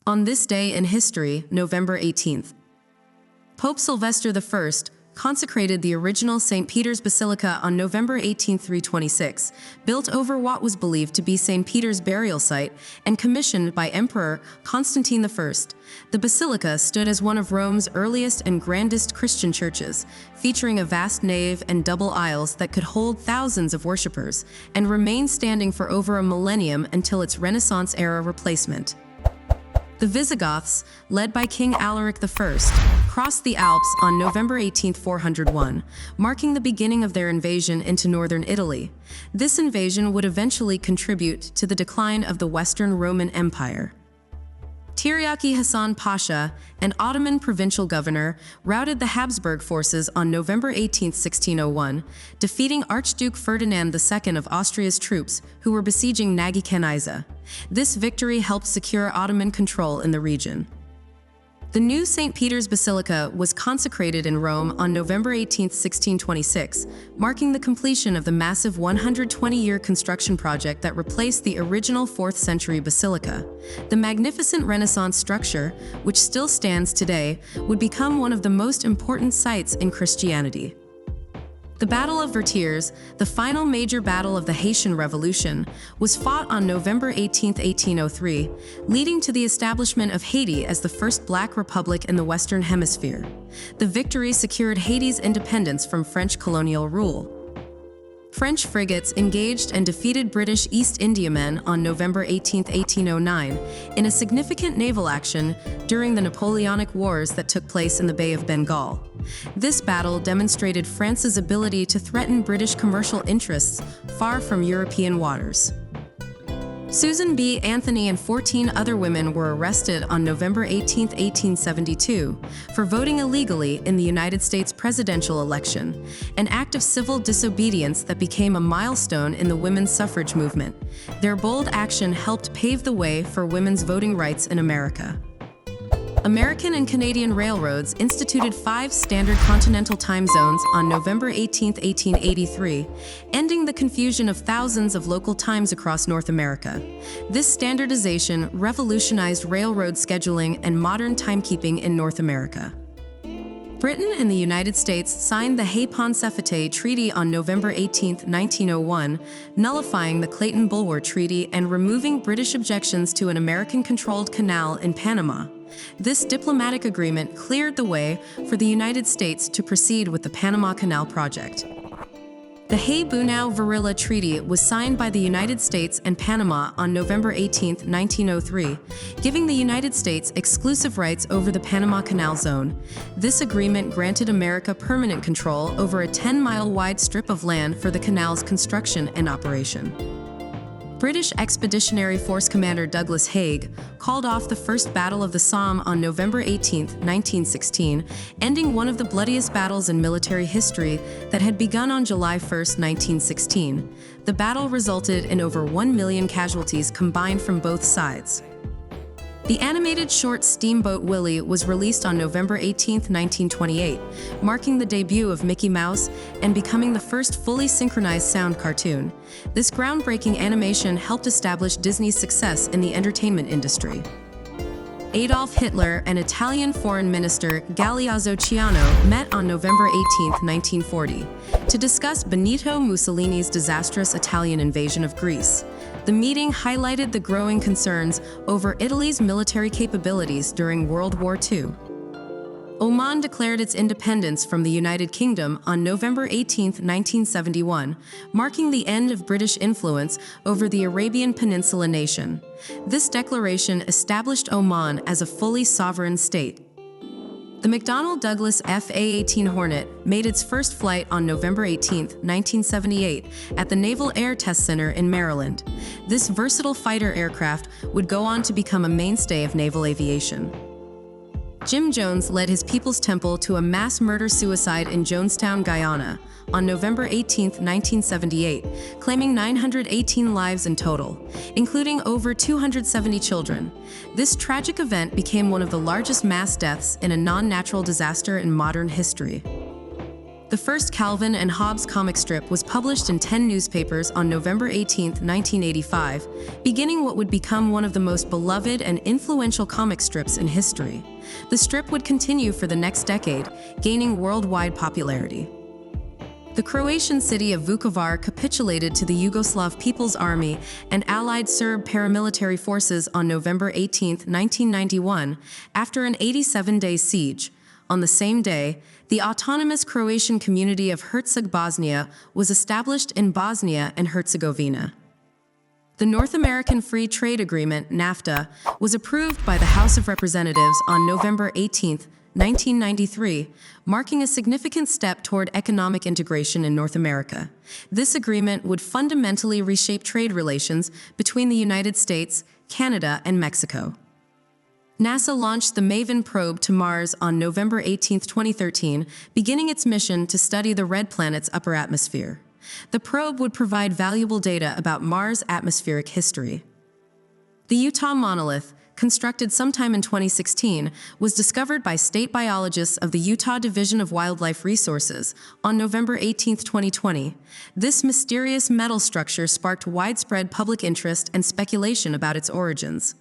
On this day in history, November 18th, Pope Sylvester I consecrated the original St. Peter's Basilica on November 18, 326, built over what was believed to be St. Peter's burial site and commissioned by Emperor Constantine I. The Basilica stood as one of Rome's earliest and grandest Christian churches, featuring a vast nave and double aisles that could hold thousands of worshippers, and remained standing for over a millennium until its Renaissance-era replacement. The Visigoths, led by King Alaric I, crossed the Alps on November 18, 401, marking the beginning of their invasion into northern Italy. This invasion would eventually contribute to the decline of the Western Roman Empire. Tiryaki Hasan Pasha, an Ottoman provincial governor, routed the Habsburg forces on November 18, 1601, defeating Archduke Ferdinand II of Austria's troops who were besieging Nagy-Kanizsa. This victory helped secure Ottoman control in the region. The new St. Peter's Basilica was consecrated in Rome on November 18, 1626, marking the completion of the massive 120-year construction project that replaced the original 4th-century basilica. The magnificent Renaissance structure, which still stands today, would become one of the most important sites in Christianity. The Battle of Vertières, the final major battle of the Haitian Revolution, was fought on November 18, 1803, leading to the establishment of Haiti as the first Black republic in the Western Hemisphere. The victory secured Haiti's independence from French colonial rule. French frigates engaged and defeated British East Indiamen on November 18, 1809, in a significant naval action during the Napoleonic Wars that took place in the Bay of Bengal. This battle demonstrated France's ability to threaten British commercial interests far from European waters. Susan B. Anthony and 14 other women were arrested on November 18, 1872, for voting illegally in the United States presidential election, an act of civil disobedience that became a milestone in the women's suffrage movement. Their bold action helped pave the way for women's voting rights in America. American and Canadian railroads instituted 5 standard continental time zones on November 18, 1883, ending the confusion of thousands of local times across North America. This standardization revolutionized railroad scheduling and modern timekeeping in North America. Britain and the United States signed the Hay-Pauncefote Treaty on November 18, 1901, nullifying the Clayton-Bulwer Treaty and removing British objections to an American-controlled canal in Panama. This diplomatic agreement cleared the way for the United States to proceed with the Panama Canal project. The Hay-Pauncefote Treaty was signed by the United States and Panama on November 18, 1903, giving the United States exclusive rights over the Panama Canal Zone. This agreement granted America permanent control over a 10-mile-wide strip of land for the canal's construction and operation. British Expeditionary Force Commander Douglas Haig called off the First Battle of the Somme on November 18, 1916, ending one of the bloodiest battles in military history that had begun on July 1, 1916. The battle resulted in over 1 million casualties combined from both sides. The animated short Steamboat Willie was released on November 18, 1928, marking the debut of Mickey Mouse and becoming the first fully synchronized sound cartoon. This groundbreaking animation helped establish Disney's success in the entertainment industry. Adolf Hitler and Italian Foreign Minister Galeazzo Ciano met on November 18, 1940, to discuss Benito Mussolini's disastrous Italian invasion of Greece. The meeting highlighted the growing concerns over Italy's military capabilities during World War II. Oman declared its independence from the United Kingdom on November 18, 1971, marking the end of British influence over the Arabian Peninsula nation. This declaration established Oman as a fully sovereign state. The McDonnell Douglas F-A-18 Hornet made its first flight on November 18, 1978, at the Naval Air Test Center in Maryland. This versatile fighter aircraft would go on to become a mainstay of naval aviation. Jim Jones led his People's Temple to a mass murder-suicide in Jonestown, Guyana, on November 18, 1978, claiming 918 lives in total, including over 270 children. This tragic event became one of the largest mass deaths in a non-natural disaster in modern history. The first Calvin and Hobbes comic strip was published in 10 newspapers on November 18, 1985, beginning what would become one of the most beloved and influential comic strips in history. The strip would continue for the next decade, gaining worldwide popularity. The Croatian city of Vukovar capitulated to the Yugoslav People's Army and Allied Serb paramilitary forces on November 18, 1991, after an 87-day siege. On the same day, the autonomous Croatian community of Herceg Bosnia was established in Bosnia and Herzegovina. The North American Free Trade Agreement, NAFTA, was approved by the House of Representatives on November 18, 1993, marking a significant step toward economic integration in North America. This agreement would fundamentally reshape trade relations between the United States, Canada, and Mexico. NASA launched the MAVEN probe to Mars on November 18, 2013, beginning its mission to study the red planet's upper atmosphere. The probe would provide valuable data about Mars' atmospheric history. The Utah monolith, constructed sometime in 2016, was discovered by state biologists of the Utah Division of Wildlife Resources on November 18, 2020. This mysterious metal structure sparked widespread public interest and speculation about its origins.